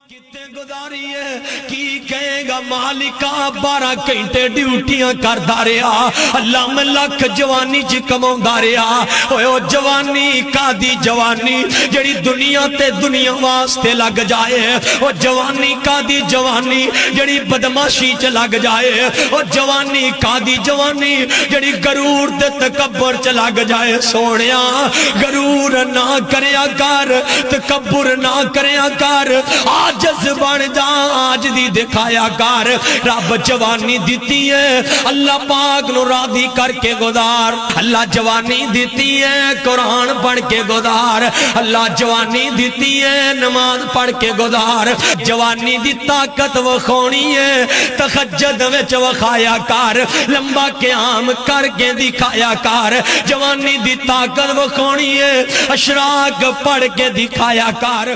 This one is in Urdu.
کتے گزاری ہے کی کہے گا مالکا 12 گھنٹے ڈیوٹیاں کردا رہا اللہ میں لکھ جوانی چ کماوندا رہا او جوانی کادی جوانی جڑی دنیا تے دنیا واسطے لگ جائے او جوانی کادی جوانی جڑی بدماشی چ لگ جائے او جوانی کادی جوانی جڑی غرور تے تکبر چ لگ جائے سونیا غرور نہ کریا کر تکبر نہ کریا کر عاجز بن جا آج دی دکھایا کر رب جوانی دیتی ہے اللہ پاک نو راضی کر کے گزار اللہ جوانی دیتی ہے قرآن پڑھ کے گزار اللہ جوانی دیتی ہے نماز پڑھ کے گزار جوانی دی طاقت وکھاونی ہے تہجد وچ وکھایا کر لمبا قیام کر کے دکھایا کر جوانی دی طاقت وکھاونی ہے اشراق پڑھ کے دکھایا کر